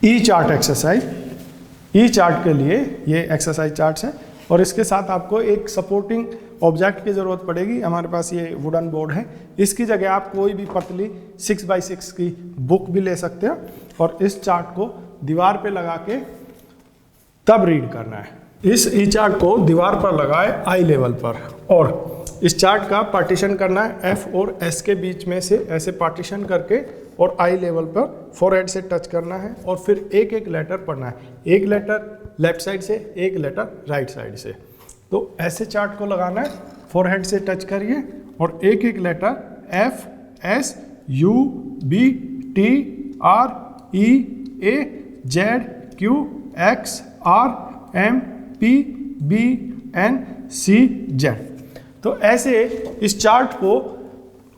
ई chart exercise. ई chart के लिए ये एक्सरसाइज चार्ट्स हैं और इसके साथ आपको एक सपोर्टिंग ऑब्जेक्ट की ज़रूरत पड़ेगी। हमारे पास ये वुडन बोर्ड है, इसकी जगह आप कोई भी पतली 6x6 की बुक भी ले सकते हैं और इस चार्ट को दीवार पे लगा के तब रीड करना है। इस ई चार्ट को दीवार पर लगाए आई लेवल पर और इस चार्ट का पार्टीशन करना है एफ और एस के बीच में से ऐसे पार्टीशन करके और आई लेवल पर फोरहेड से टच करना है और फिर एक एक लेटर पढ़ना है, एक लेटर लेफ्ट साइड से, एक लेटर राइट साइड से। तो ऐसे चार्ट को लगाना है, फोरहेड से टच करिए और एक एक letter F S U B T R E A Z Q X R M P B N C Z. तो ऐसे इस चार्ट को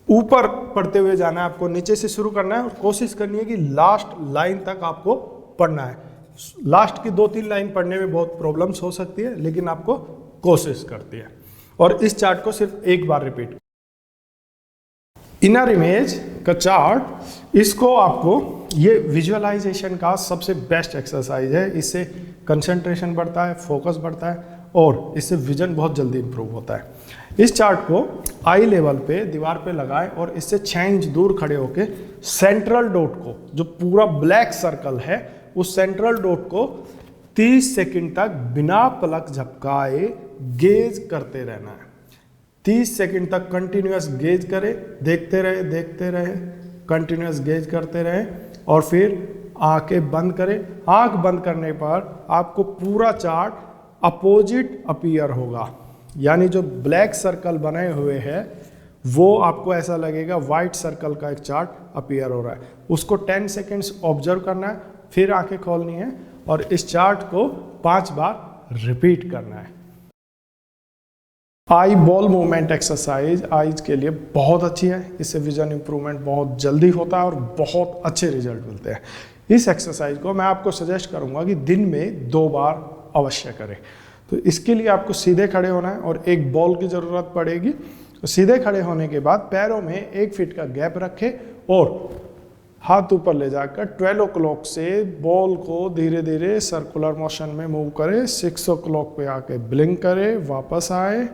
ऊपर पढ़ते हुए जाना है, आपको नीचे से शुरू करना है और कोशिश करनी है कि लास्ट लाइन तक आपको पढ़ना है। लास्ट की 2-3 लाइन पढ़ने में बहुत प्रॉब्लम्स हो सकती है, लेकिन आपको कोशिश करती है। और इस चार्ट को सिर्फ एक बार रिपीट। इनर इमेज का चार्ट, इसको आपको, ये विजुअलाइजेशन का सबसे बेस्ट एक्सरसाइज है। इससे कंसंट्रेशन बढ़ता है, फोकस बढ़ता है और इससे विजन बहुत जल्दी इंप्रूव होता है। इस चार्ट को आई लेवल पे दीवार पे लगाएं और इससे 6 इंच दूर खड़े होके सेंट्रल डॉट को, जो पूरा ब्लैक सर्कल है, उस सेंट्रल डॉट को 30 सेकंड तक बिना पलक झपकाए गेज करते रहना है। 30 सेकंड तक कंटिन्यूअस गेज करें, देखते रहे, कंटिन्यूअस गेज करते रहे और फिर आंखें बंद करें। आंख बंद करने पर आपको पूरा चार्ट अपोजिट अपीयर होगा, यानी जो ब्लैक सर्कल बने हुए हैं वो आपको ऐसा लगेगा वाइट सर्कल का एक चार्ट अपीयर हो रहा है। उसको 10 सेकेंड्स ऑब्जर्व करना है, फिर आंखें खोलनी है और इस चार्ट को 5 बार रिपीट करना है। Eye ball movement exercise eyes के लिए बहुत अच्छी है। इससे विजन इंप्रूवमेंट बहुत जल्दी होता है और बहुत अच्छे रिजल्ट मिलते हैं। इस एक्सरसाइज को मैं आपको सजेस्ट करूंगा कि दिन में 2 बार अवश्य करें। तो इसके लिए आपको सीधे खड़े होना है और एक बॉल की ज़रूरत पड़ेगी। तो सीधे खड़े होने के बाद पैरों में 1 फीट का गैप रखें और हाथ ऊपर ले जाकर 12 o'clock से बॉल को धीरे धीरे सर्कुलर मोशन में मूव करें। 6 o'clock पे आके ब्लिंक करें, वापस आए,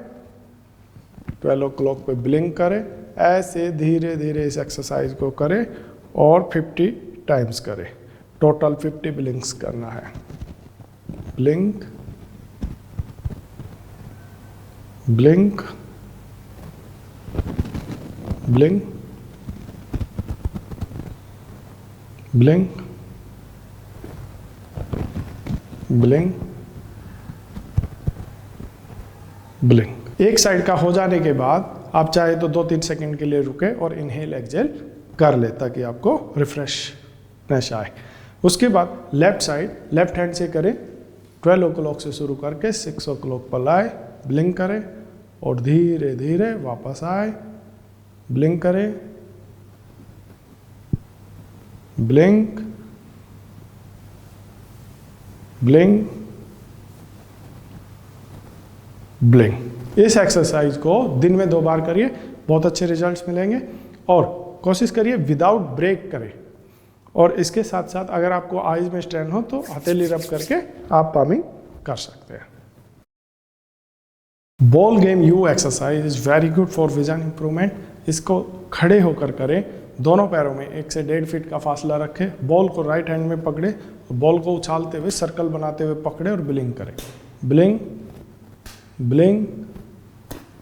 12 o'clock पे ब्लिंक करें। ऐसे धीरे धीरे इस एक्सरसाइज को करें और 50 टाइम्स करें। टोटल 50 ब्लिंक्स करना है। Blink blink blink blink blink blink. एक साइड का हो जाने के बाद आप चाहे तो 2-3 सेकंड के लिए रुके और इनहेल एक्सहेल कर ले ताकि आपको रिफ्रेशनेस आए। उसके बाद लेफ्ट साइड लेफ्ट हैंड से करें। 12 o'clock से शुरू करके 6 o'clock पर लाए, ब्लिंक करें और धीरे धीरे वापस आए, ब्लिंक करें, ब्लिंक ब्लिंक ब्लिंक। इस एक्सरसाइज को दिन में 2 बार करिए, बहुत अच्छे रिजल्ट्स मिलेंगे। और कोशिश करिए विदाउट ब्रेक करें। और इसके साथ साथ अगर आपको आईज में स्ट्रेन हो तो हथेली रब करके आप पामिंग कर सकते हैं। Ball game you exercise is very good for vision improvement. इसको खड़े होकर करें, दोनों पैरों में 1 से 1.5 फीट का फासला रखें। बॉल को राइट हैंड में पकड़े, बॉल को उछालते हुए सर्कल बनाते हुए पकड़े और ब्लिंक करें। Blink blink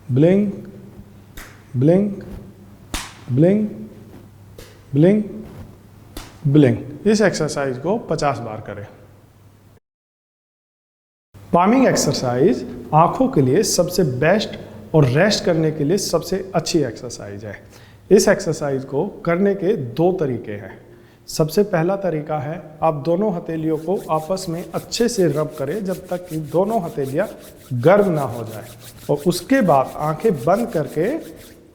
blink blink blink blink blink. इस एक्सरसाइज को 50 बार करें। पामिंग एक्सरसाइज आंखों के लिए सबसे बेस्ट और रेस्ट करने के लिए सबसे अच्छी एक्सरसाइज है। इस एक्सरसाइज को करने के 2 तरीके हैं। सबसे पहला तरीका है आप दोनों हथेलियों को आपस में अच्छे से रब करें जब तक कि दोनों हथेलियां गर्म ना हो जाए और उसके बाद आंखें बंद करके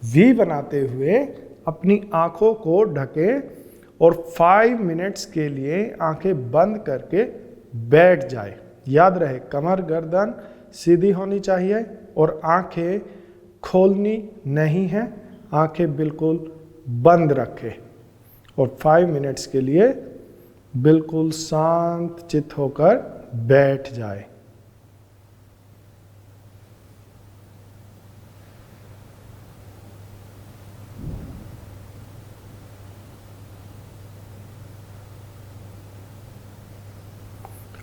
वी बनाते हुए अपनी आंखों को ढकें और 5 मिनट्स के लिए आंखें बंद करके बैठ जाए। याद रहे कमर गर्दन सीधी होनी चाहिए और आंखें खोलनी नहीं है, आंखें बिल्कुल बंद रखें और 5 मिनट्स के लिए बिल्कुल शांत चित्त होकर बैठ जाए।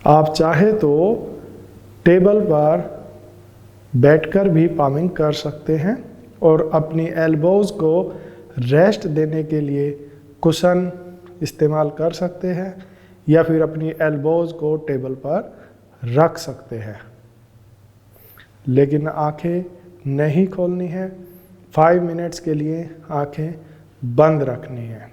आप चाहे तो टेबल पर बैठकर भी पामिंग कर सकते हैं और अपनी एल्बोज़ को रेस्ट देने के लिए कुशन इस्तेमाल कर सकते हैं या फिर अपनी एल्बोज़ को टेबल पर रख सकते हैं, लेकिन आंखें नहीं खोलनी है। 5 मिनट्स के लिए आंखें बंद रखनी है।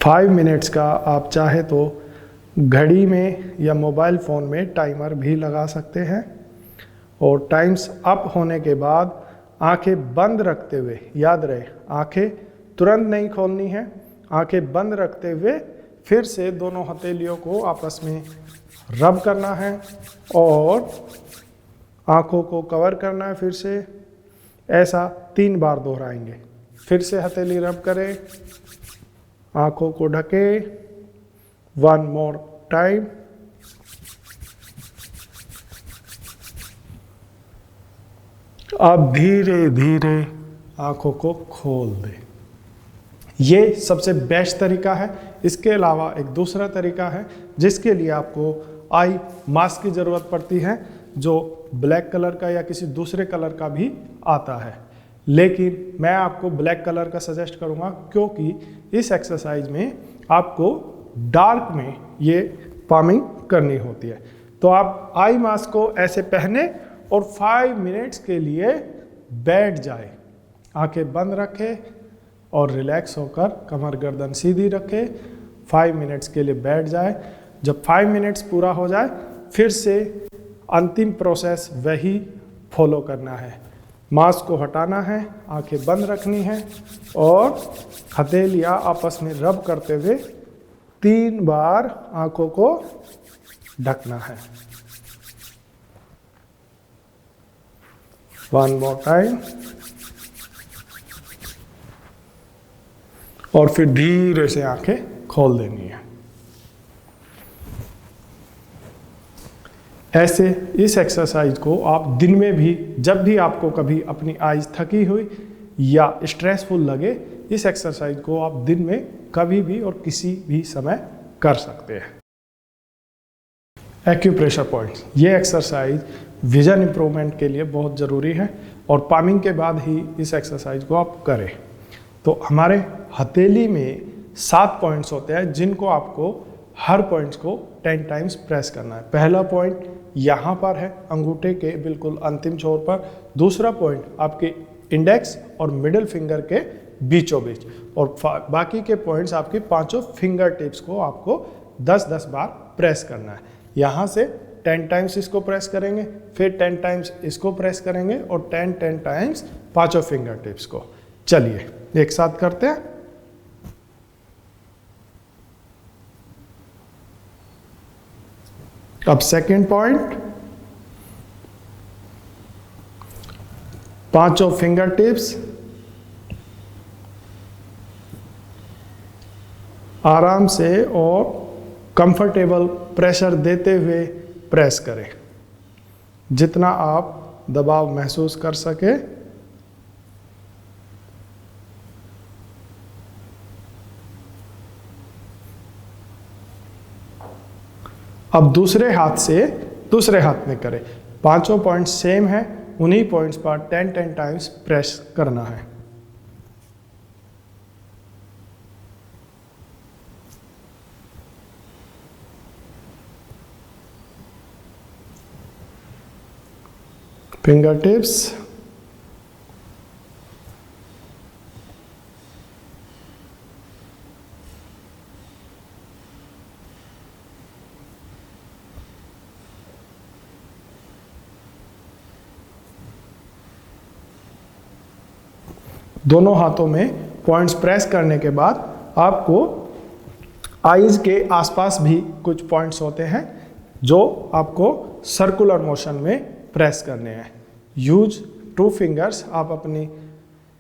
फाइव मिनट्स का आप चाहे तो घड़ी में या मोबाइल फ़ोन में टाइमर भी लगा सकते हैं और टाइम्स अप होने के बाद आंखें बंद रखते हुए, याद रहे आंखें तुरंत नहीं खोलनी है, आंखें बंद रखते हुए फिर से दोनों हथेलियों को आपस में रब करना है और आंखों को कवर करना है। फिर से ऐसा 3 बार दोहराएंगे। फिर से हथेली रब करें, आंखों को ढके, 1 मोर टाइम। अब धीरे धीरे आंखों को खोल दें। ये सबसे बेस्ट तरीका है। इसके अलावा एक दूसरा तरीका है जिसके लिए आपको आई मास्क की ज़रूरत पड़ती है, जो ब्लैक कलर का या किसी दूसरे कलर का भी आता है, लेकिन मैं आपको ब्लैक कलर का सजेस्ट करूंगा क्योंकि इस एक्सरसाइज में आपको डार्क में ये पामिंग करनी होती है। तो आप आई मास्क को ऐसे पहने और 5 मिनट्स के लिए बैठ जाए, आंखें बंद रखें और रिलैक्स होकर कमर गर्दन सीधी रखें। 5 मिनट्स के लिए बैठ जाए। जब 5 मिनट्स पूरा हो जाए फिर से अंतिम प्रोसेस वही फॉलो करना है। मास्क को हटाना है, आंखें बंद रखनी है और हथेलियां आपस में रब करते हुए 3 बार आंखों को ढकना है। 1 मोर टाइम और फिर धीरे से आंखें खोल देनी है। ऐसे इस एक्सरसाइज को आप दिन में भी, जब भी आपको कभी अपनी आईज थकी हुई या स्ट्रेसफुल लगे, इस एक्सरसाइज को आप दिन में कभी भी और किसी भी समय कर सकते हैं। एक्यूप्रेशर पॉइंट्स, ये एक्सरसाइज विजन इंप्रूवमेंट के लिए बहुत ज़रूरी है और पामिंग के बाद ही इस एक्सरसाइज को आप करें। तो हमारे हथेली में 7 पॉइंट्स होते हैं जिनको आपको हर पॉइंट्स को 10 टाइम्स प्रेस करना है। पहला पॉइंट यहाँ पर है, अंगूठे के बिल्कुल अंतिम छोर पर। दूसरा पॉइंट आपके इंडेक्स और मिडिल फिंगर के बीचों बीच, और बाकी के पॉइंट्स आपके 5 फिंगर टिप्स को आपको 10-10 बार प्रेस करना है। यहाँ से 10 टाइम्स इसको प्रेस करेंगे, फिर 10 टाइम्स इसको प्रेस करेंगे और 10 टाइम्स 5 फिंगर टिप्स को। चलिए एक साथ करते हैं। अब सेकेंड पॉइंट, 5 फिंगर टिप्स आराम से और कंफर्टेबल प्रेशर देते हुए प्रेस करें, जितना आप दबाव महसूस कर सके। अब दूसरे हाथ में करें। 5 पॉइंट सेम है, उन्हीं पॉइंट्स पर 10 टाइम्स प्रेस करना है। फिंगर टिप्स, दोनों हाथों में पॉइंट्स प्रेस करने के बाद आपको आईज के आसपास भी कुछ पॉइंट्स होते हैं जो आपको सर्कुलर मोशन में प्रेस करने हैं। यूज 2 फिंगर्स, आप अपनी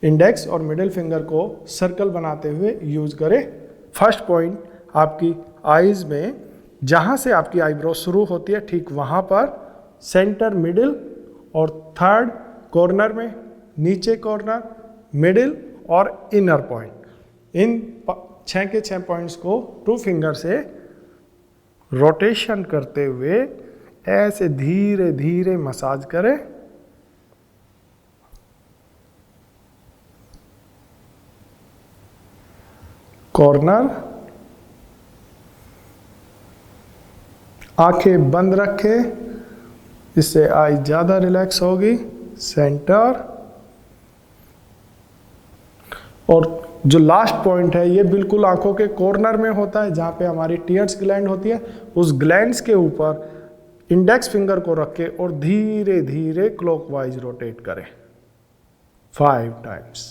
इंडेक्स और मिडिल फिंगर को सर्कल बनाते हुए यूज करें। फर्स्ट पॉइंट आपकी आईज में, जहाँ से आपकी आईब्रो शुरू होती है ठीक वहाँ पर, सेंटर, मिडिल, और थर्ड कॉर्नर में, नीचे कॉर्नर, मिडिल और इनर पॉइंट। इन 6 के 6 पॉइंट्स को 2 फिंगर से रोटेशन करते हुए ऐसे धीरे धीरे मसाज करें। कॉर्नर, आंखें बंद रखें, इससे आई ज़्यादा रिलैक्स होगी। सेंटर, और जो लास्ट पॉइंट है ये बिल्कुल आंखों के कॉर्नर में होता है, जहाँ पे हमारी टीयर्स ग्लैंड होती है। उस ग्लैंड्स के ऊपर इंडेक्स फिंगर को रखें और धीरे धीरे क्लॉकवाइज रोटेट करें 5 टाइम्स।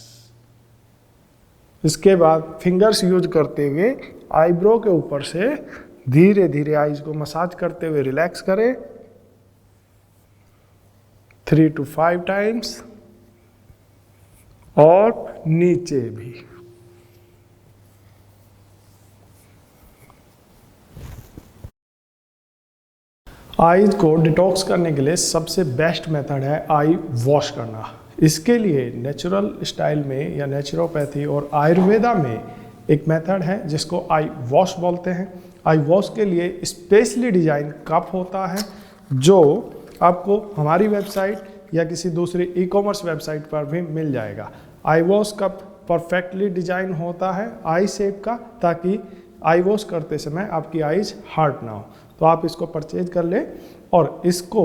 इसके बाद फिंगर्स यूज करते हुए आईब्रो के ऊपर से धीरे धीरे आईज को मसाज करते हुए रिलैक्स करें 3 to 5 टाइम्स, और नीचे भी। आईज को डिटॉक्स करने के लिए सबसे बेस्ट मेथड है आई वॉश करना। इसके लिए नेचुरल स्टाइल में या नेचुरोपैथी और आयुर्वेदा में एक मेथड है जिसको आई वॉश बोलते हैं। आई वॉश के लिए स्पेशली डिजाइन कप होता है जो आपको हमारी वेबसाइट या किसी दूसरी ई-कॉमर्स वेबसाइट पर भी मिल जाएगा। आई वॉश कप परफेक्टली डिजाइन होता है आई शेप का, ताकि आई वॉश करते समय आपकी आईज हार्ड ना हो। तो आप इसको परचेज कर लें और इसको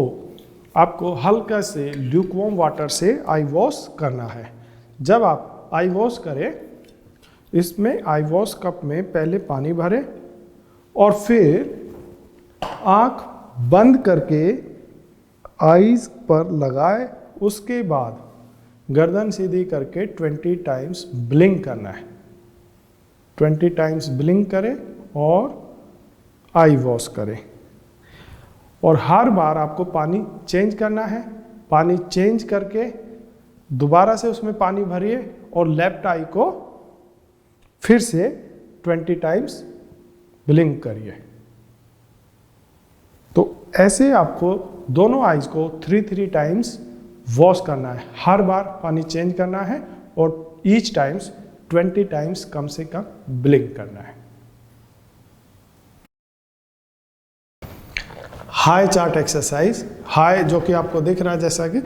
आपको हल्का से ल्यूकवार्म वाटर से आई वॉश करना है। जब आप आई वॉश करें, इसमें आई वॉश कप में पहले पानी भरें और फिर आँख बंद करके आईज पर लगाए। उसके बाद गर्दन सीधी करके 20 टाइम्स ब्लिंक करना है। 20 टाइम्स ब्लिंक करें और आई वॉश करें। और हर बार आपको पानी चेंज करना है। पानी चेंज करके दोबारा से उसमें पानी भरिए और लेफ्ट आई को फिर से 20 टाइम्स ब्लिंक करिए। तो ऐसे आपको दोनों आईज को 3 टाइम्स वॉश करना है। हर बार पानी चेंज करना है और ईच टाइम्स 20 टाइम्स कम से कम ब्लिंक करना है। हाई चार्ट एक्सरसाइज, हाई जो कि आपको दिख रहा है जैसा कि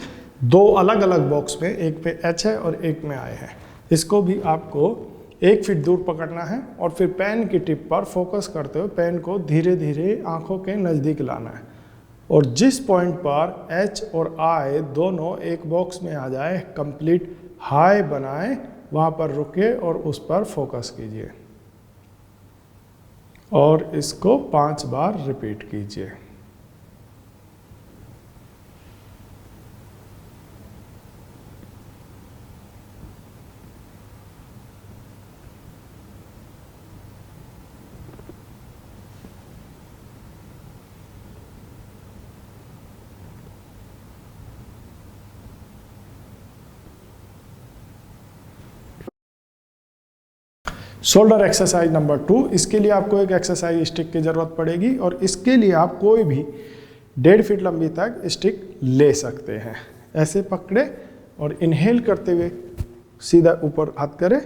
2 अलग अलग बॉक्स में, एक पे H है और एक में I है। इसको भी आपको 1 फीट दूर पकड़ना है और फिर पेन की टिप पर फोकस करते हुए पेन को धीरे धीरे आंखों के नज़दीक लाना है। और जिस पॉइंट पर H और I दोनों एक बॉक्स में आ जाए, कंप्लीट हाई बनाए, वहाँ पर रुके और उस पर फोकस कीजिए और इसको 5 बार रिपीट कीजिए। शोल्डर एक्सरसाइज नंबर 2, इसके लिए आपको एक एक्सरसाइज स्टिक की ज़रूरत पड़ेगी और इसके लिए आप कोई भी 1.5 फीट लंबी तक स्टिक ले सकते हैं। ऐसे पकड़े और इनहेल करते हुए सीधा ऊपर हाथ करें,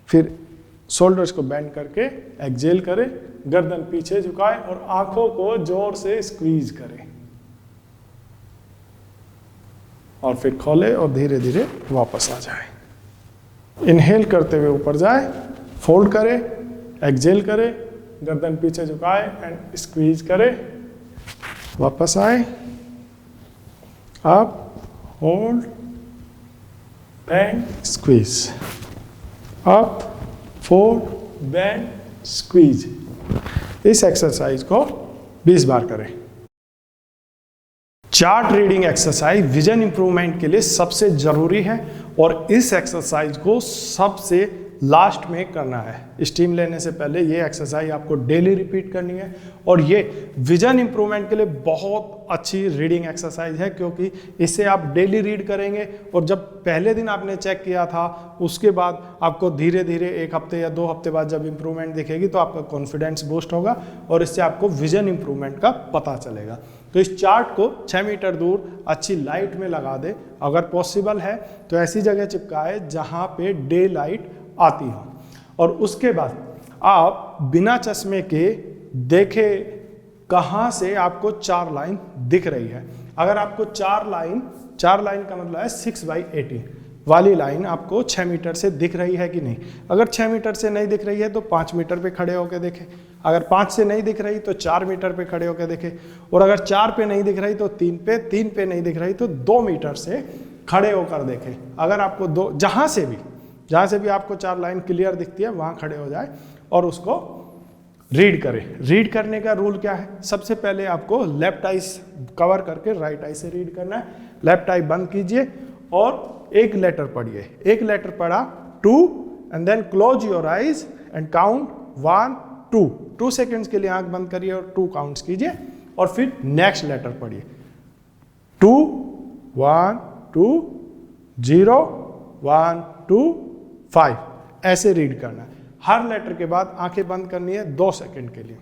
फिर शोल्डर्स को बेंड करके एक्सहेल करें, गर्दन पीछे झुकाएं और आंखों को जोर से स्क्वीज करें और फिर खोले और धीरे धीरे वापस आ जाए। इनहेल करते हुए ऊपर जाए, फोल्ड करें, एक्सहेल करें, गर्दन पीछे झुकाए एंड स्क्वीज करें, वापस आए, up, hold, bend, squeeze, up, fold, bend, squeeze. इस एक्सरसाइज को 20 बार करें। Chart reading exercise vision improvement के लिए सबसे जरूरी है और इस एक्सरसाइज को सबसे लास्ट में करना है। स्टीम लेने से पहले ये एक्सरसाइज आपको डेली रिपीट करनी है और ये विजन इंप्रूवमेंट के लिए बहुत अच्छी रीडिंग एक्सरसाइज है, क्योंकि इससे आप डेली रीड करेंगे और जब पहले दिन आपने चेक किया था उसके बाद आपको धीरे धीरे 1 हफ्ते या 2 हफ्ते बाद जब इंप्रूवमेंट दिखेगी तो आपका कॉन्फिडेंस बूस्ट होगा और इससे आपको विजन इंप्रूवमेंट का पता चलेगा। तो इस चार्ट को 6 मीटर दूर अच्छी लाइट में लगा दे, अगर पॉसिबल है तो ऐसी जगह चिपकाए जहाँ पे डे लाइट आती हो, और उसके बाद आप बिना चश्मे के देखे कहाँ से आपको 4 लाइन दिख रही है। अगर आपको 4 लाइन का मतलब है 6/18 वाली लाइन आपको 6 मीटर से दिख रही है कि नहीं। अगर 6 मीटर से नहीं दिख रही है तो 5 मीटर पे खड़े होकर देखें, अगर 5 से नहीं दिख रही तो 4 मीटर पे खड़े होकर देखें, और अगर 4 पे नहीं दिख रही तो 3 पे नहीं दिख रही तो 2 मीटर से खड़े होकर देखें। अगर आपको जहाँ से भी आपको 4 लाइन क्लियर दिखती है वहाँ खड़े हो जाए और उसको रीड करें। रीड करने का रूल क्या है? सबसे पहले आपको लेफ्ट आई कवर करके राइट आई से रीड करना है। लेफ्ट आई बंद कीजिए और एक लेटर पढ़िए। एक लेटर पढ़ा 2 and then close your eyes and count 1 2 seconds के लिए आंख बंद करिए और 2 काउंट्स कीजिए और फिर नेक्स्ट लेटर पढ़िए 2 1 2 0 1 2 5 ऐसे रीड करना है। हर लेटर के बाद आंखें बंद करनी है 2 सेकंड के लिए,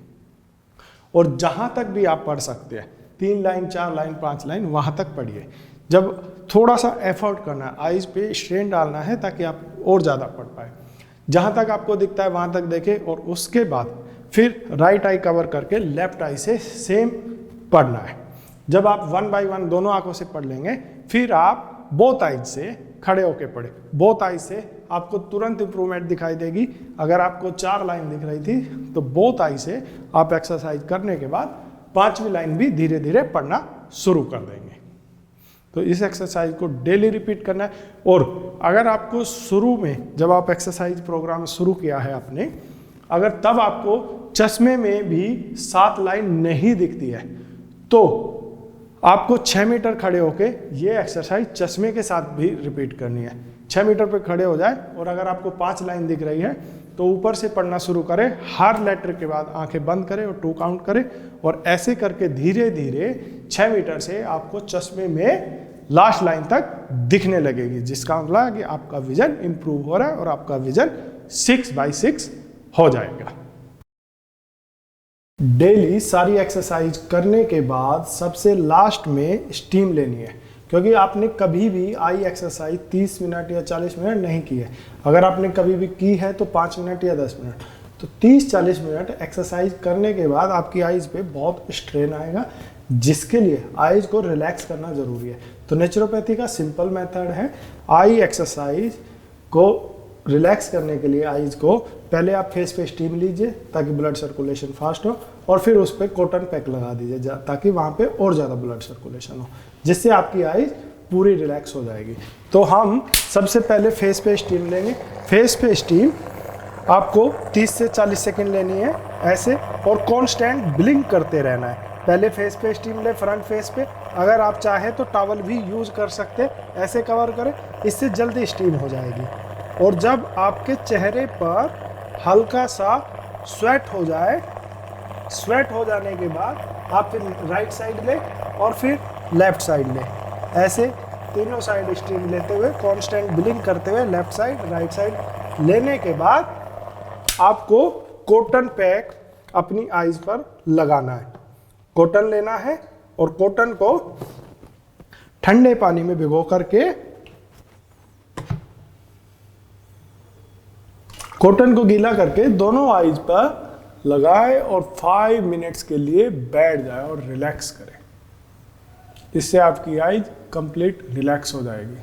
और जहां तक भी आप पढ़ सकते हैं 3 लाइन 4 लाइन 5 लाइन वहां तक पढ़िए। जब थोड़ा सा एफर्ट करना है, आईज पे स्ट्रेन डालना है ताकि आप और ज़्यादा पढ़ पाए। जहां तक आपको दिखता है वहां तक देखें और उसके बाद फिर राइट आई कवर करके लेफ्ट आई से सेम पढ़ना है। जब आप 1 बाय 1 दोनों आंखों से पढ़ लेंगे फिर आप बोथ आइज से खड़े होके पढ़े। बोथ आइज से आपको तुरंत इंप्रूवमेंट दिखाई देगी। अगर आपको 4 लाइन दिख रही थी तो बोथ आई से आप एक्सरसाइज करने के बाद 5वीं लाइन भी धीरे धीरे पढ़ना शुरू कर देंगे। तो इस एक्सरसाइज को डेली रिपीट करना है। और अगर आपको शुरू में जब आप एक्सरसाइज प्रोग्राम शुरू किया है आपने, अगर तब आपको चश्मे में भी 7 लाइन नहीं दिखती है तो आपको 6 मीटर खड़े होके ये एक्सरसाइज चश्मे के साथ भी रिपीट करनी है। 6 मीटर पे खड़े हो जाए और अगर आपको 5 लाइन दिख रही है तो ऊपर से पढ़ना शुरू करें। हर लेटर के बाद आंखें बंद करें और 2 काउंट करें, और ऐसे करके धीरे धीरे 6 मीटर से आपको चश्मे में लास्ट लाइन तक दिखने लगेगी, जिसका मतलब है कि आपका विजन इंप्रूव हो रहा है और आपका विजन 6/6 हो जाएगा। डेली सारी एक्सरसाइज करने के बाद सबसे लास्ट में स्टीम लेनी है, क्योंकि आपने कभी भी आई एक्सरसाइज 30 मिनट या 40 मिनट नहीं की है। अगर आपने कभी भी की है तो 5 मिनट या 10 मिनट, तो 30-40 मिनट एक्सरसाइज करने के बाद आपकी आईज पे बहुत स्ट्रेन आएगा, जिसके लिए आईज को रिलैक्स करना जरूरी है। तो नेचुरोपैथी का सिंपल मेथड है, आई एक्सरसाइज को रिलैक्स करने के लिए आईज को पहले आप फेस पे स्टीम लीजिए ताकि ब्लड सर्कुलेशन फास्ट हो, और फिर उस पर कॉटन पैक लगा दीजिए ताकि वहाँ पे और ज़्यादा ब्लड सर्कुलेशन हो, जिससे आपकी आईज पूरी रिलैक्स हो जाएगी। तो हम सबसे पहले फेस पे स्टीम लेंगे। फेस पे स्टीम आपको 30 से 40 सेकेंड लेनी है ऐसे, और कॉन्स्टेंट ब्लिंक करते रहना है। पहले फेस पे स्टीम ले, फ्रंट फेस पे। अगर आप चाहे तो टॉवल भी यूज कर सकते, ऐसे कवर करें, इससे जल्दी स्टीम हो जाएगी। और जब आपके चेहरे पर हल्का सा स्वेट हो जाए, स्वेट हो जाने के बाद आप फिर राइट साइड ले और फिर लेफ्ट साइड ले, ऐसे तीनों साइड स्टीम लेते हुए कांस्टेंट ब्लिंक करते हुए लेफ्ट साइड राइट साइड लेने के बाद आपको कॉटन पैक अपनी आईज पर लगाना है। कॉटन लेना है और कॉटन को ठंडे पानी में भिगो करके कॉटन को गीला करके दोनों आईज पर लगाए और 5 मिनट्स के लिए बैठ जाए और रिलैक्स करें। इससे आपकी आईज कंप्लीट रिलैक्स हो जाएगी।